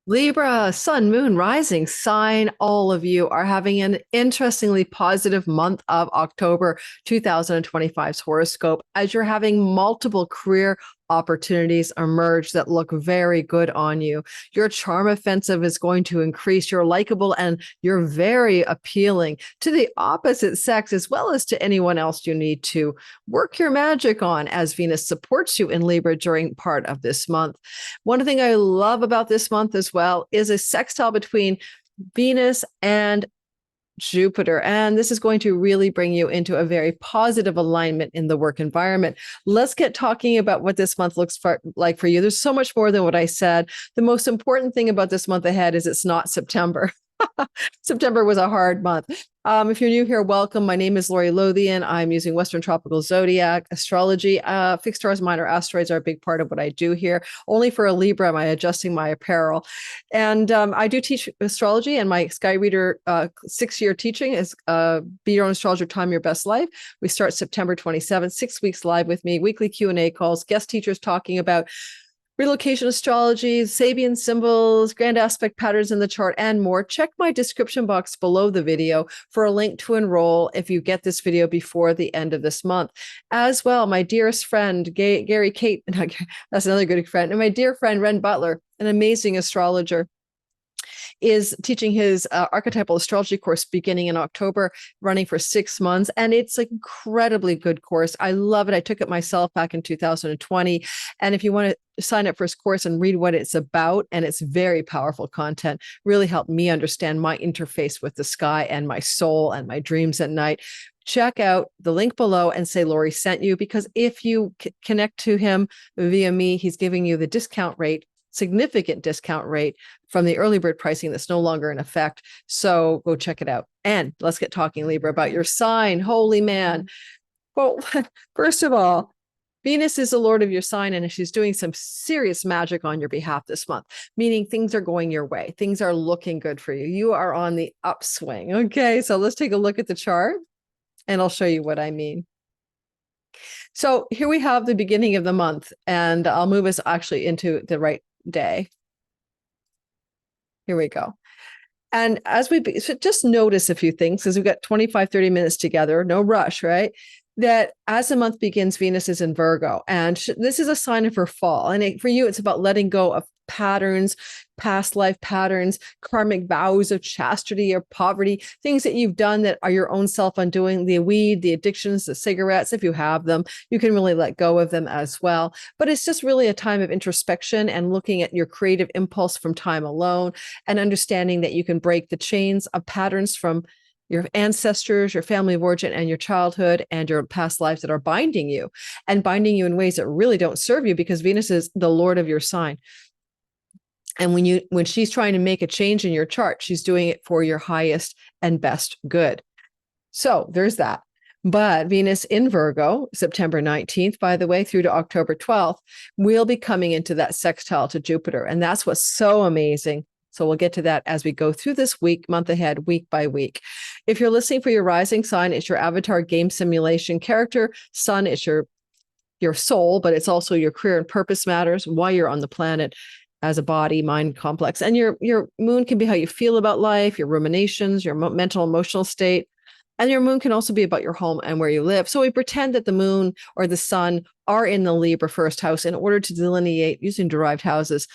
Libra, sun, moon, rising sign, all of you are having an interestingly positive month of October 2025's horoscope as you're having multiple career opportunities emerge that look very good on you. Your charm offensive is going to increase. You're likable and you're very appealing to the opposite sex as well as to anyone else you need to work your magic on as Venus supports you in Libra during part of this month. One thing I love about this month as well is a sextile between Venus and Jupiter. And this is going to really bring you into a very positive alignment in the work environment. Let's get talking about what this month looks like for you. There's so much more than what I said. The most important thing about this month ahead is it's not September. September was a hard month. If you're new here, welcome. My name is Lori Lothian. I'm using Western Tropical Zodiac, astrology. Fixed stars, minor asteroids are a big part of what I do here. Only for a Libra am I adjusting my apparel. And I do teach astrology, and my Sky Reader 6-year teaching is Be Your Own Astrologer, Time Your Best Life. We start September 27th, 6 weeks live with me, weekly Q&A calls, guest teachers talking about relocation astrology, Sabian symbols, grand aspect patterns in the chart, and more. Check my description box below the video for a link to enroll if you get this video before the end of this month. As well, my dearest friend, Gary Kate, that's another good friend, and my dear friend, Renn Butler, an amazing astrologer, is teaching his archetypal astrology course beginning in October, running for 6 months. And it's an incredibly good course. I love it. I took it myself back in 2020. And if you want to sign up for his course and read what it's about, and it's very powerful content, really helped me understand my interface with the sky and my soul and my dreams at night. Check out the link below and say Lori sent you, because if you connect to him via me, he's giving you the discount rate, significant discount rate from the early bird pricing that's no longer in effect. So go check it out. And let's get talking, Libra, about your sign. Holy man. Well, first of all, Venus is the lord of your sign, and she's doing some serious magic on your behalf this month, meaning things are going your way. Things are looking good for you. You are on the upswing. Okay, so let's take a look at the chart and I'll show you what I mean. So here we have the beginning of the month, and I'll move us actually into the right day. Here we go. And as so just notice a few things, because we've got 25-30 minutes together, no rush, right? That as the month begins, Venus is in Virgo, and this is a sign of her fall. And for you, it's about letting go of patterns, past life patterns, karmic vows of chastity or poverty, things that you've done that are your own self undoing, the weed, the addictions, the cigarettes. If you have them, you can really let go of them as well. But it's just really a time of introspection and looking at your creative impulse from time alone, and understanding that you can break the chains of patterns from your ancestors, your family of origin, and your childhood, and your past lives that are binding you in ways that really don't serve you, because Venus is the lord of your sign. And when she's trying to make a change in your chart, she's doing it for your highest and best good. So there's that. But Venus in Virgo, September 19th, by the way, through to October 12th, will be coming into that sextile to Jupiter. And that's what's so amazing. So we'll get to that as we go through this week, month ahead, week by week. If you're listening for your rising sign, it's your avatar game simulation character. Sun, it's your soul, but it's also your career and purpose matters, why you're on the planet as a body, mind complex. And your moon can be how you feel about life, your ruminations, your mental, emotional state. And your moon can also be about your home and where you live. So we pretend that the moon or the sun are in the Libra first house in order to delineate, using derived houses,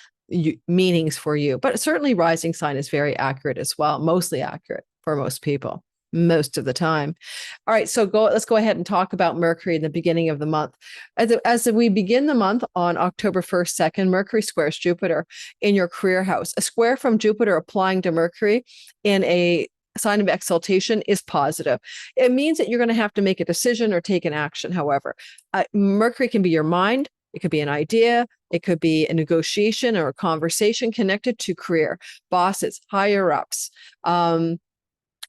meanings for you. But certainly rising sign is very accurate as well, mostly accurate for most people, most of the time. All right, so let's go ahead and talk about Mercury in the beginning of the month. As we begin the month on October 1st, 2nd, Mercury squares Jupiter in your career house. A square from Jupiter applying to Mercury in a sign of exaltation is positive. It means that you're going to have to make a decision or take an action. However, Mercury can be your mind. It could be an idea. It could be a negotiation or a conversation connected to career, bosses, higher ups.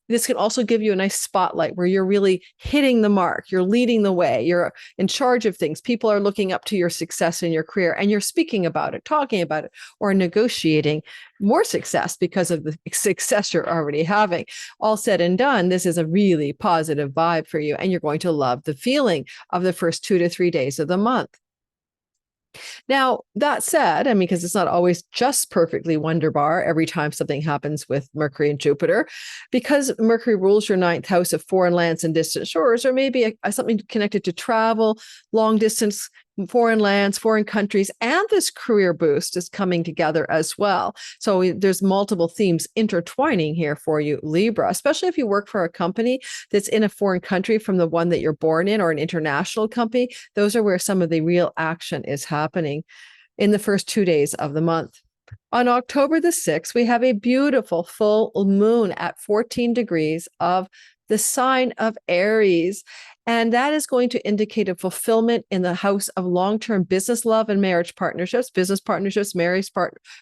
This can also give you a nice spotlight where you're really hitting the mark. You're leading the way. You're in charge of things. People are looking up to your success in your career, and you're speaking about it, talking about it, or negotiating more success because of the success you're already having. All said and done, this is a really positive vibe for you, and you're going to love the feeling of the first 2 to 3 days of the month. Now, that said, I mean, because it's not always just perfectly wonderbar every time something happens with Mercury and Jupiter, because Mercury rules your ninth house of foreign lands and distant shores, or maybe something connected to travel, long distance, foreign lands, foreign countries, and this career boost is coming together as well. So there's multiple themes intertwining here for you, Libra, especially if you work for a company that's in a foreign country from the one that you're born in, or an international company. Those are where some of the real action is happening in the first 2 days of the month. On October the 6th, we have a beautiful full moon at 14 degrees of the sign of Aries. And that is going to indicate a fulfillment in the house of long-term business, love, and marriage partnerships, business partnerships, marriage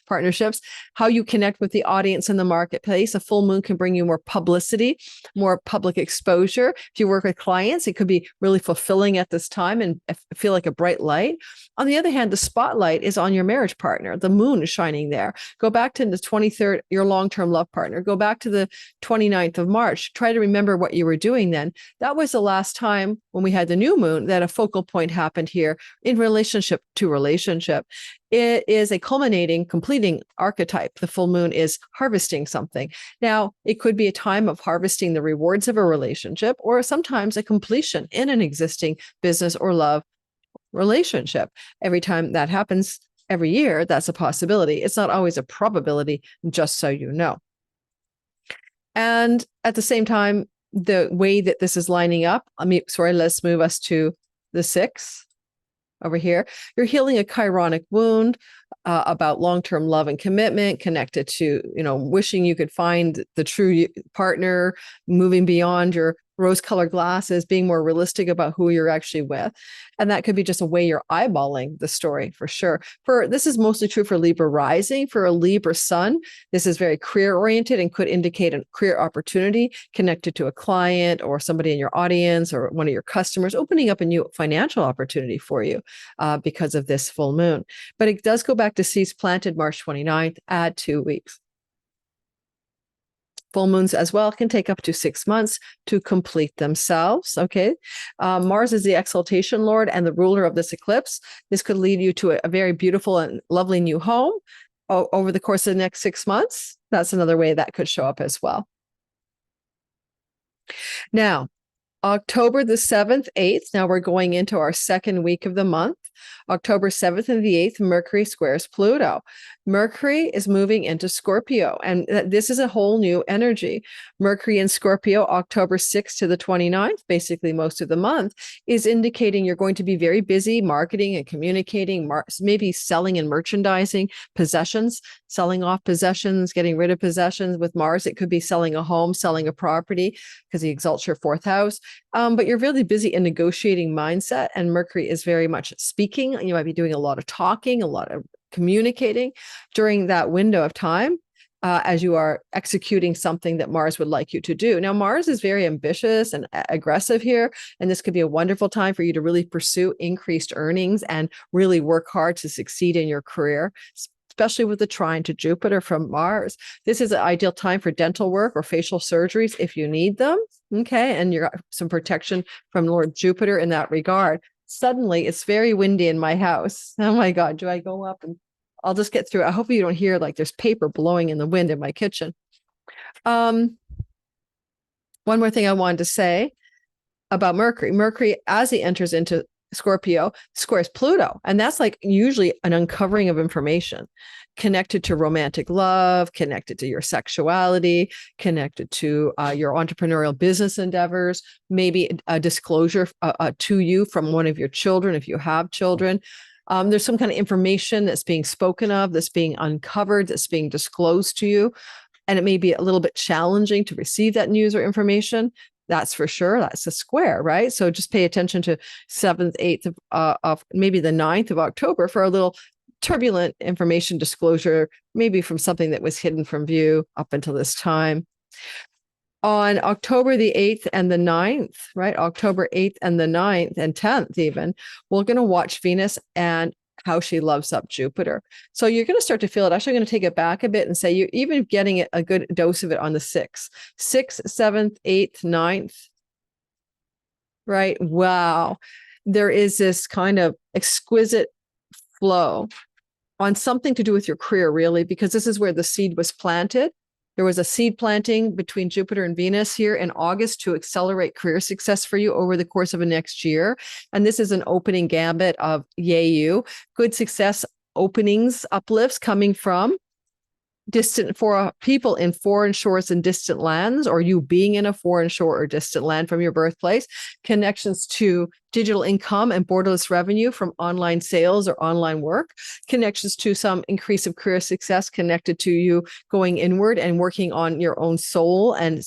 partnerships, how you connect with the audience in the marketplace. A full moon can bring you more publicity, more public exposure. If you work with clients, it could be really fulfilling at this time and feel like a bright light. On the other hand, the spotlight is on your marriage partner. The moon is shining there. Go back to the 23rd, your long-term love partner. Go back to the 29th of March. Try to remember what you were doing then. That was the last time when we had the new moon that a focal point happened here in relationship to relationship. It is a completing archetype. The full moon is harvesting something. Now, it could be a time of harvesting the rewards of a relationship, or sometimes a completion in an existing business or love relationship. Every time that happens every year, that's a possibility. It's not always a probability, just so you know. And at the same time, the way that this is lining up, let's move us to the 6th over here. You're healing a chironic wound about long-term love and commitment, connected to, wishing you could find the true partner, moving beyond your rose-colored glasses, being more realistic about who you're actually with. And that could be just a way you're eyeballing the story, for sure. This is mostly true for Libra rising. For a Libra sun, this is very career-oriented and could indicate a career opportunity connected to a client or somebody in your audience or one of your customers, opening up a new financial opportunity for you because of this full moon. But it does go back to seeds planted March 29th, add 2 weeks. Full moons as well can take up to 6 months to complete themselves. Okay. Mars is the exaltation lord and the ruler of this eclipse. This could lead you to a very beautiful and lovely new home over the course of the next 6 months. That's another way that could show up as well. Now, October the 7th, 8th. Now we're going into our second week of the month. October 7th and the 8th, Mercury squares Pluto. Mercury is moving into Scorpio, and this is a whole new energy. Mercury in Scorpio, October 6th to the 29th, basically most of the month, is indicating you're going to be very busy marketing and communicating, maybe selling and merchandising possessions, selling off possessions, getting rid of possessions. With Mars, it could be selling a home, selling a property, because he exalts your 4th house. But you're really busy in negotiating mindset, and Mercury is very much speaking. You might be doing a lot of talking, a lot of communicating during that window of time as you are executing something that Mars would like you to do. Now, Mars is very ambitious and aggressive here, and this could be a wonderful time for you to really pursue increased earnings and really work hard to succeed in your career, especially with the trine to Jupiter from Mars. This is an ideal time for dental work or facial surgeries if you need them. Okay. And you got some protection from Lord Jupiter in that regard. Suddenly, it's very windy in my house. Oh my God. Do I go up? And I'll just get through it. I hope you don't hear like there's paper blowing in the wind in my kitchen. One more thing I wanted to say about Mercury. Mercury, as he enters into Scorpio, squares Pluto. And that's like usually an uncovering of information connected to romantic love, connected to your sexuality, connected to your entrepreneurial business endeavors, maybe a disclosure to you from one of your children, if you have children. There's some kind of information that's being spoken of, that's being uncovered, that's being disclosed to you. And it may be a little bit challenging to receive that news or information. That's for sure. That's a square, right? So just pay attention to 7th, 8th of maybe the 9th of October for a little turbulent information disclosure, maybe from something that was hidden from view up until this time. On October the 8th and the 9th, right? October 8th and the 9th and 10th even, we're going to watch Venus and how she loves up Jupiter. So you're going to start to feel it. Actually, I'm going to take it back a bit and say you're even getting a good dose of it on the 6th, 7th, 8th, 9th, right? Wow. There is this kind of exquisite flow on something to do with your career, really, because this is where the seed was planted. There was a seed planting between Jupiter and Venus here in August to accelerate career success for you over the course of a next year. And this is an opening gambit of yay you. Good success openings, uplifts coming from distant for people in foreign shores and distant lands, or you being in a foreign shore or distant land from your birthplace, connections to digital income and borderless revenue from online sales or online work, connections to some increase of career success connected to you going inward and working on your own soul and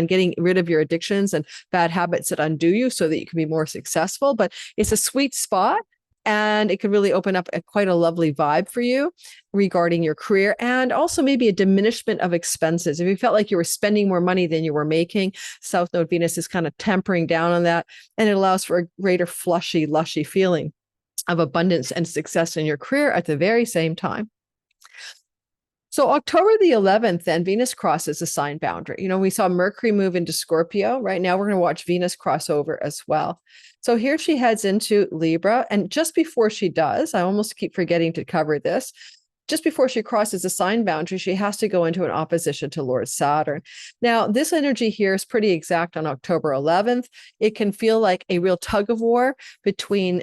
getting rid of your addictions and bad habits that undo you so that you can be more successful. But it's a sweet spot. And it could really open up quite a lovely vibe for you regarding your career, and also maybe a diminishment of expenses. If you felt like you were spending more money than you were making, South Node Venus is kind of tempering down on that, and it allows for a greater flushy, lushy feeling of abundance and success in your career at the very same time. So October the 11th, then Venus crosses a sign boundary. You know, we saw Mercury move into Scorpio. Right now, we're going to watch Venus cross over as well. So here she heads into Libra. And just before she does, I almost keep forgetting to cover this. Just before she crosses the sign boundary, she has to go into an opposition to Lord Saturn. Now, this energy here is pretty exact on October 11th. It can feel like a real tug of war between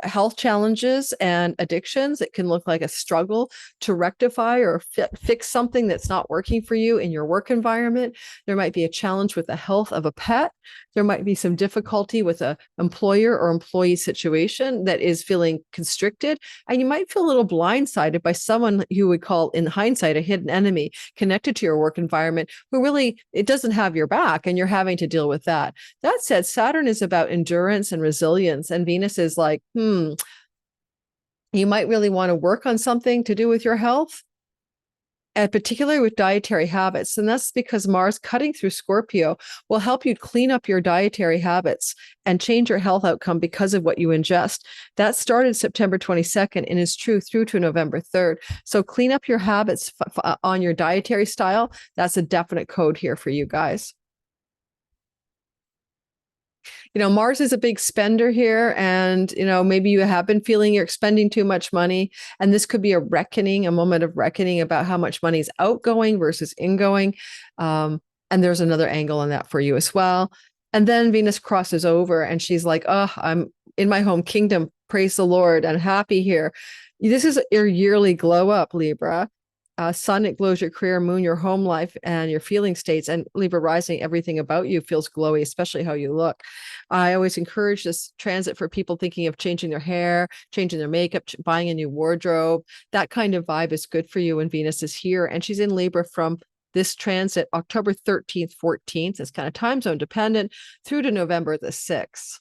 health challenges and addictions. It can look like a struggle to rectify or fix something that's not working for you in your work environment. There might be a challenge with the health of a pet. There might be some difficulty with an employer or employee situation that is feeling constricted. And you might feel a little blindsided by someone you would call, in hindsight, a hidden enemy connected to your work environment who really, it doesn't have your back, and you're having to deal with that. That said, Saturn is about endurance and resilience, and Venus is like, you might really want to work on something to do with your health, and particularly with dietary habits. And that's because Mars cutting through Scorpio will help you clean up your dietary habits and change your health outcome because of what you ingest. That started September 22nd and is true through to November 3rd. So clean up your habits on your dietary style. That's a definite code here for you guys. You know, Mars is a big spender here, and, you know, maybe you have been feeling you're spending too much money, and this could be a reckoning, a moment of reckoning about how much money is outgoing versus ingoing. And there's another angle on that for you as well. And then Venus crosses over and she's like, oh, I'm in my home kingdom. Praise the Lord. I'm happy here. This is your yearly glow up, Libra. Sun, it glows your career, moon, your home life, and your feeling states, and Libra rising, everything about you feels glowy, especially how you look. I always encourage this transit for people thinking of changing their hair, changing their makeup, buying a new wardrobe. That kind of vibe is good for you when Venus is here. And she's in Libra from this transit, October 13th, 14th. It's kind of time zone dependent through to November the 6th.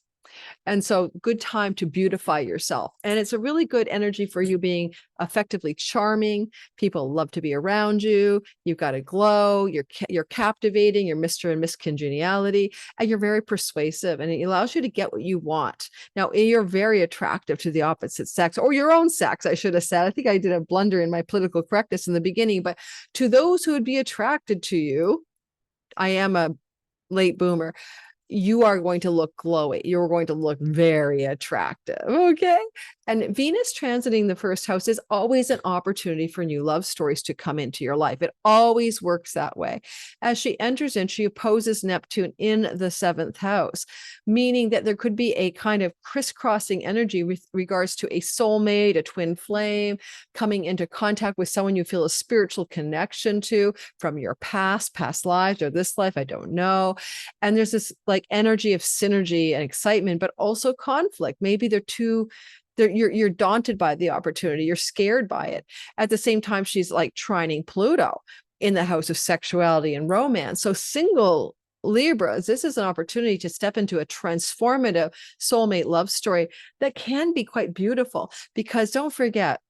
And so good time to beautify yourself. And it's a really good energy for you being effectively charming. People love to be around you. You've got a glow. You're captivating. You're Mr. and Miss Congeniality. And you're very persuasive. And it allows you to get what you want. Now, you're very attractive to the opposite sex, or your own sex, I should have said. I think I did a blunder in my political correctness in the beginning. But to those who would be attracted to you, I am a late boomer, you are going to look glowy. You're going to look very attractive. Okay. And Venus transiting the first house is always an opportunity for new love stories to come into your life. It always works that way. As she enters in, she opposes Neptune in the 7th house, meaning that there could be a kind of crisscrossing energy with regards to a soulmate, a twin flame, coming into contact with someone you feel a spiritual connection to from your past lives or this life, I don't know. And there's this like energy of synergy and excitement, but also conflict. Maybe you're daunted by the opportunity. You're scared by it. At the same time, she's like trining Pluto in the house of sexuality and romance. So single Libras, this is an opportunity to step into a transformative soulmate love story that can be quite beautiful, because don't forget,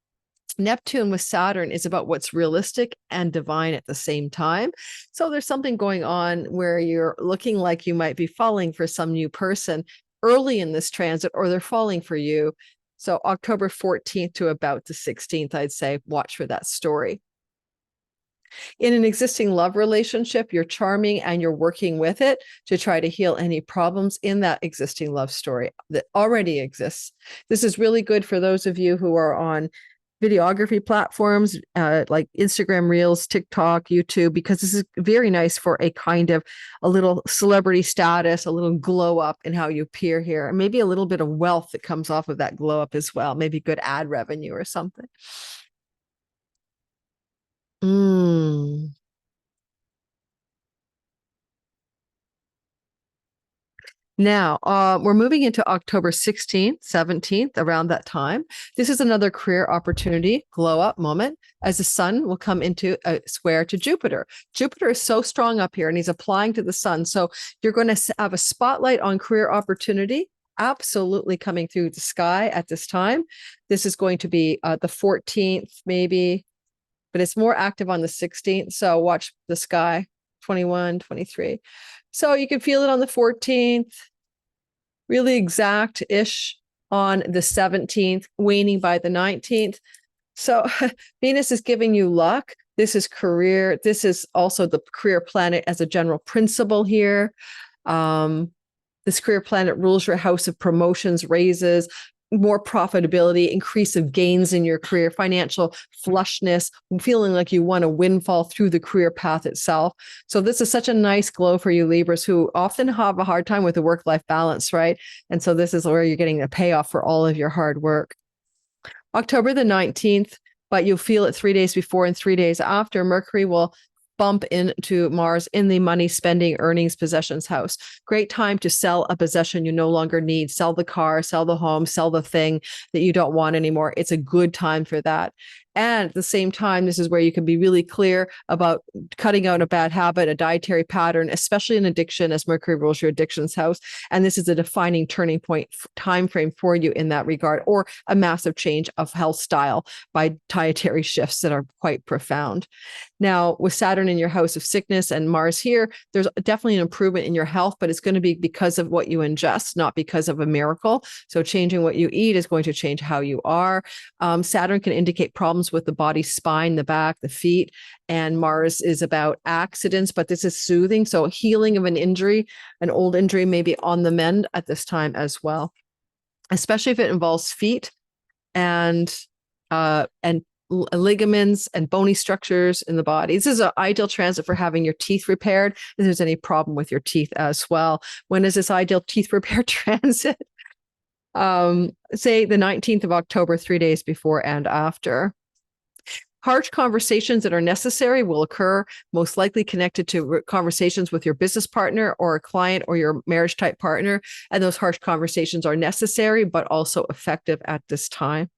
Neptune with Saturn is about what's realistic and divine at the same time. So there's something going on where you're looking like you might be falling for some new person early in this transit, or they're falling for you. So October 14th to about the 16th, I'd say, watch for that story. In an existing love relationship, you're charming and you're working with it to try to heal any problems in that existing love story that already exists. This is really good for those of you who are on videography platforms like Instagram Reels, TikTok, YouTube, because this is very nice for a kind of a little celebrity status, a little glow up in how you appear here, and maybe a little bit of wealth that comes off of that glow up as well, maybe good ad revenue or something. Now, we're moving into October 16th, 17th, around that time. This is another career opportunity, glow up moment, as the sun will come into a square to Jupiter. Jupiter is so strong up here and he's applying to the sun. So you're going to have a spotlight on career opportunity absolutely coming through the sky at this time. This is going to be the 14th, maybe, but it's more active on the 16th. So watch the sky, 21, 23. So you can feel it on the 14th, really exact-ish on the 17th, waning by the 19th. So Venus is giving you luck. This is career. This is also the career planet as a general principle here. This career planet rules your house of promotions, raises, more profitability, increase of gains in your career, financial flushness, feeling like you want a windfall through the career path itself. So this is such a nice glow for you Libras who often have a hard time with the work-life balance, right? And so this is where you're getting a payoff for all of your hard work. October the 19th, but you'll feel it 3 days before and 3 days after. Mercury will bump into Mars in the money, spending, earnings, possessions house. Great time to sell a possession you no longer need. Sell the car, sell the home, sell the thing that you don't want anymore. It's a good time for that. And at the same time, this is where you can be really clear about cutting out a bad habit, a dietary pattern, especially in addiction, as Mercury rules your addictions house. And this is a defining turning point time frame for you in that regard, or a massive change of health style by dietary shifts that are quite profound. Now, with Saturn in your house of sickness and Mars here, there's definitely an improvement in your health, but it's going to be because of what you ingest, not because of a miracle. So changing what you eat is going to change how you are. Saturn can indicate problems with the body, spine, the back, the feet, and Mars is about accidents, but this is soothing. So healing of an injury, an old injury may be on the mend at this time as well, especially if it involves feet and ligaments and bony structures in the body. This is an ideal transit for having your teeth repaired if there's any problem with your teeth as well. When is this ideal teeth repair transit? Say the 19th of October, 3 days before and after. Harsh conversations that are necessary will occur, most likely connected to conversations with your business partner or a client or your marriage type partner. And those harsh conversations are necessary, but also effective at this time.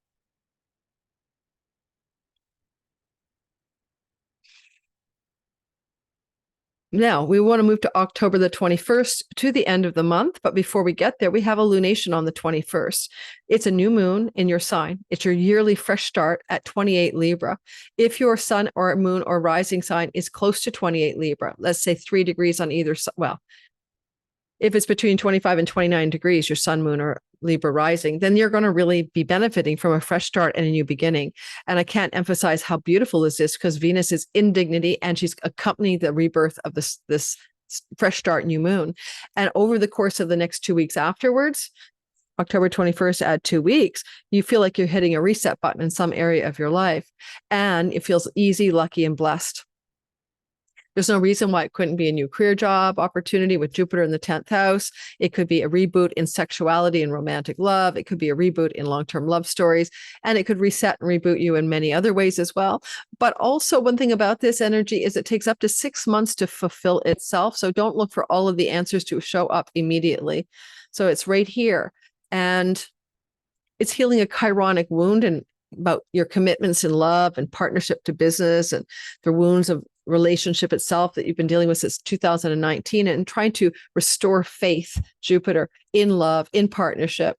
Now, we want to move to October the 21st to the end of the month. But before we get there, we have a lunation on the 21st. It's a new moon in your sign. It's your yearly fresh start at 28 Libra. If your sun or moon or rising sign is close to 28 Libra, let's say 3 degrees on either side, well, if it's between 25 and 29 degrees, your sun, moon, or Libra rising, then you're going to really be benefiting from a fresh start and a new beginning. And I can't emphasize how beautiful this is because Venus is in dignity and she's accompanying the rebirth of this fresh start new moon. And over the course of the next 2 weeks afterwards, October 21st, add 2 weeks, you feel like you're hitting a reset button in some area of your life. And it feels easy, lucky, and blessed. There's no reason why it couldn't be a new career job opportunity with Jupiter in the 10th house. It could be a reboot in sexuality and romantic love. It could be a reboot in long-term love stories, and it could reset and reboot you in many other ways as well. But also one thing about this energy is it takes up to 6 months to fulfill itself. So don't look for all of the answers to show up immediately. So it's right here. And it's healing a chironic wound and about your commitments in love and partnership to business and the wounds of relationship itself that you've been dealing with since 2019 and trying to restore faith, Jupiter, in love, in partnership,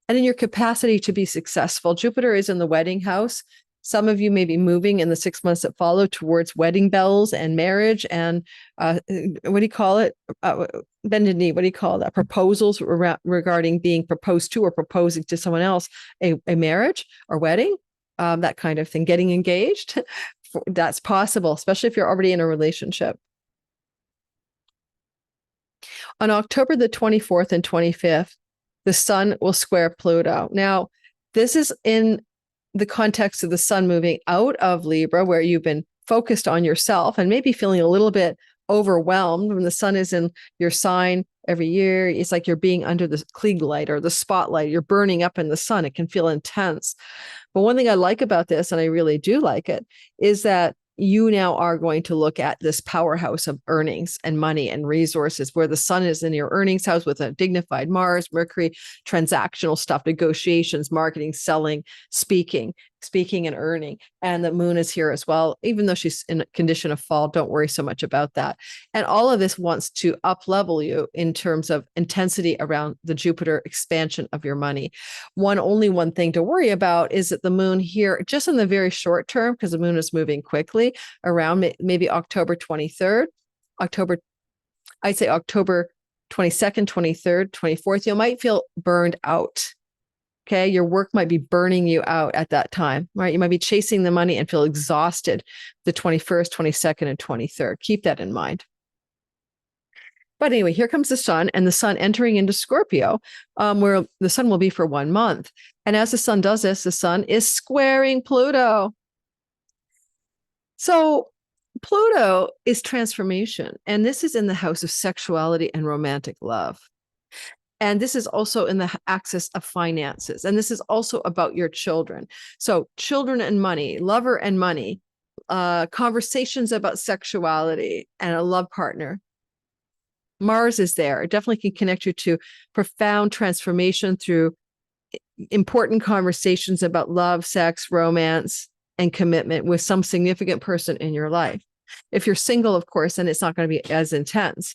and in your capacity to be successful. Jupiter is in the wedding house. Some of you may be moving in the 6 months that follow towards wedding bells and marriage and what do you call it? Bend a knee. What do you call that? Proposals regarding being proposed to or proposing to someone else, a marriage or wedding, that kind of thing, getting engaged. that's possible, especially if you're already in a relationship. On October the 24th and 25th, the sun will square Pluto. Now, this is in the context of the sun moving out of Libra, where you've been focused on yourself and maybe feeling a little bit overwhelmed when the sun is in your sign every year. It's like you're being under the Klieg light or the spotlight. You're burning up in the sun. It can feel intense. But one thing I like about this, and I really do like it, is that you now are going to look at this powerhouse of earnings and money and resources, where the sun is in your earnings house with a dignified Mars, Mercury, transactional stuff, negotiations, marketing, selling, speaking and earning. And the moon is here as well. Even though she's in a condition of fall, don't worry so much about that. And all of this wants to up level you in terms of intensity around the Jupiter expansion of your money. Only one thing to worry about is that the moon here, just in the very short term, because the moon is moving quickly around maybe October 23rd, I'd say October 22nd, 23rd, 24th, you might feel burned out. Okay. Your work might be burning you out at that time, right? You might be chasing the money and feel exhausted the 21st, 22nd, and 23rd. Keep that in mind. But anyway, here comes the sun, and the sun entering into Scorpio, where the sun will be for 1 month. And as the sun does this, the sun is squaring Pluto. So Pluto is transformation, and this is in the house of sexuality and romantic love. And this is also in the axis of finances. And this is also about your children. So children and money, lover and money, conversations about sexuality and a love partner. Mars is there. It definitely can connect you to profound transformation through important conversations about love, sex, romance, and commitment with some significant person in your life. If you're single, of course, then it's not going to be as intense.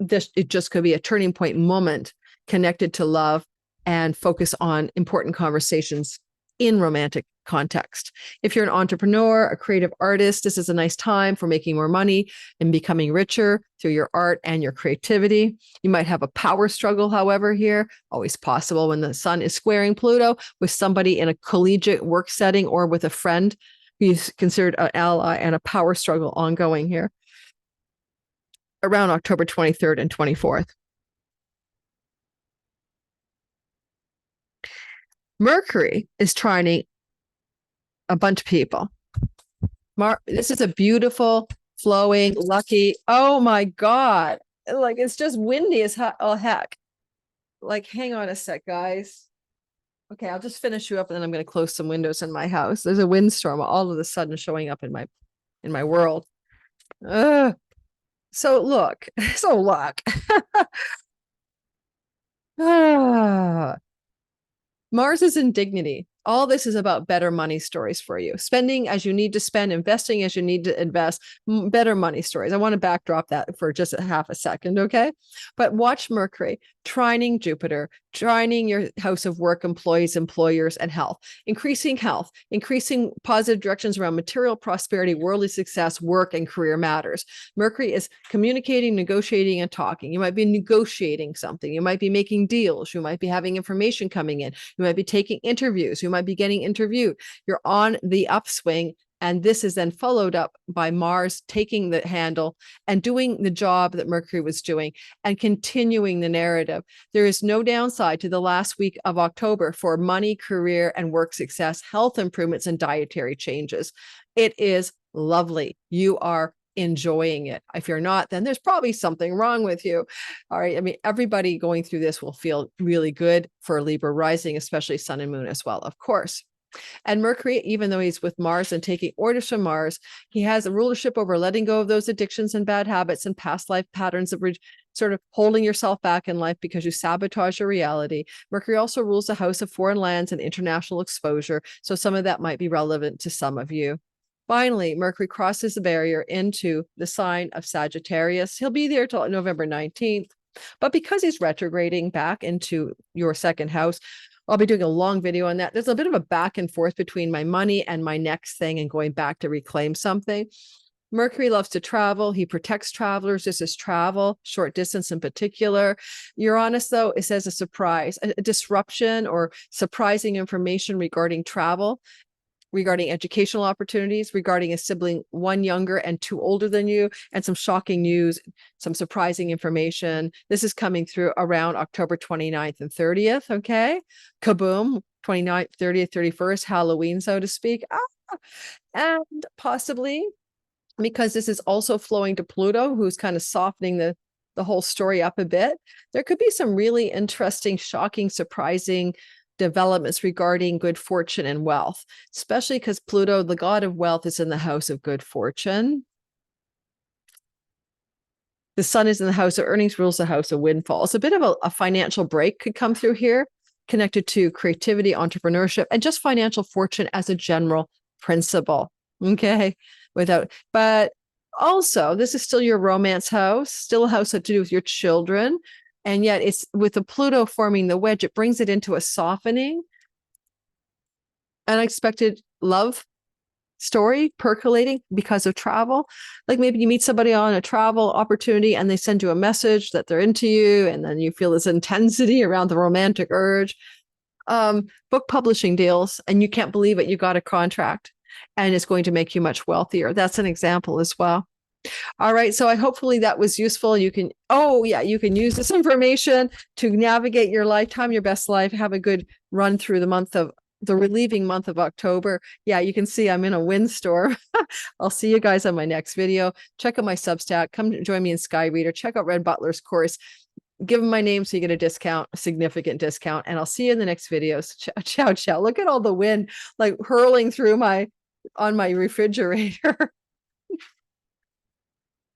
It just could be a turning point moment connected to love and focus on important conversations in romantic context. If you're an entrepreneur, a creative artist, this is a nice time for making more money and becoming richer through your art and your creativity. You might have a power struggle, however, here, always possible when the sun is squaring Pluto with somebody in a collegiate work setting or with a friend who's considered an ally, and a power struggle ongoing here around October 23rd and 24th. Mercury is trining a bunch of people. This is a beautiful, flowing, lucky. Oh my God. Like, it's just windy as heck. Like, hang on a sec, guys. Okay, I'll just finish you up, and then I'm going to close some windows in my house. There's a windstorm all of a sudden showing up in my world. So look. Mars is in dignity. All this is about better money stories for you. Spending as you need to spend, investing as you need to invest, better money stories. I want to backdrop that for just a half a second, okay? But watch Mercury trining Jupiter, trining your house of work, employees, employers, and health, increasing positive directions around material prosperity, worldly success, work, and career matters. Mercury is communicating, negotiating, and talking. You might be negotiating something. You might be making deals. You might be having information coming in. You might be taking interviews. You might be getting interviewed. You're on the upswing. And this is then followed up by Mars taking the handle and doing the job that Mercury was doing and continuing the narrative. There is no downside to the last week of October for money, career, and work success, health improvements, and dietary changes. It is lovely. You are enjoying it. If you're not, then there's probably something wrong with you. All right. I mean, everybody going through this will feel really good for Libra rising, especially sun and moon as well, of course. And Mercury, even though he's with Mars and taking orders from Mars, he has a rulership over letting go of those addictions and bad habits and past life patterns of sort of holding yourself back in life because you sabotage your reality. Mercury also rules the house of foreign lands and international exposure. So some of that might be relevant to some of you. Finally, Mercury crosses the barrier into the sign of Sagittarius. He'll be there till November 19th. But because he's retrograding back into your second house, I'll be doing a long video on that. There's a bit of a back and forth between my money and my next thing and going back to reclaim something. Mercury loves to travel. He protects travelers. This is travel, short distance in particular. Uranus, though, it says a surprise, a disruption or surprising information regarding travel. regarding educational opportunities, regarding a sibling 1 younger and 2 older than you, and some shocking news, some surprising information. This is coming through around October 29th and 30th, okay? Kaboom, 29th, 30th, 31st, Halloween, so to speak. And possibly, because this is also flowing to Pluto, who's kind of softening the whole story up a bit, there could be some really interesting, shocking, surprising developments regarding good fortune and wealth, especially because Pluto, the god of wealth, is in the house of good fortune. The sun is in the house of earnings, rules the house of windfalls. A bit of a financial break could come through here, connected to creativity, entrepreneurship, and just financial fortune as a general principle. Okay. But also, this is still your romance house, still a house to do with your children. And yet it's with the Pluto forming the wedge, it brings it into a softening, unexpected love story percolating because of travel. Like maybe you meet somebody on a travel opportunity and they send you a message that they're into you, and then you feel this intensity around the romantic urge. Book publishing deals, and you can't believe it, you got a contract, and it's going to make you much wealthier. That's an example as well. All right. So hopefully that was useful. You can use this information to navigate your lifetime, your best life, have a good run through the relieving month of October. Yeah, you can see I'm in a windstorm. I'll see you guys on my next video. Check out my Substack. Come join me in Sky Reader. Check out Renn Butler's course. Give them my name so you get a discount, a significant discount. And I'll see you in the next videos. Ciao, ciao. Look at all the wind like hurling through on my refrigerator.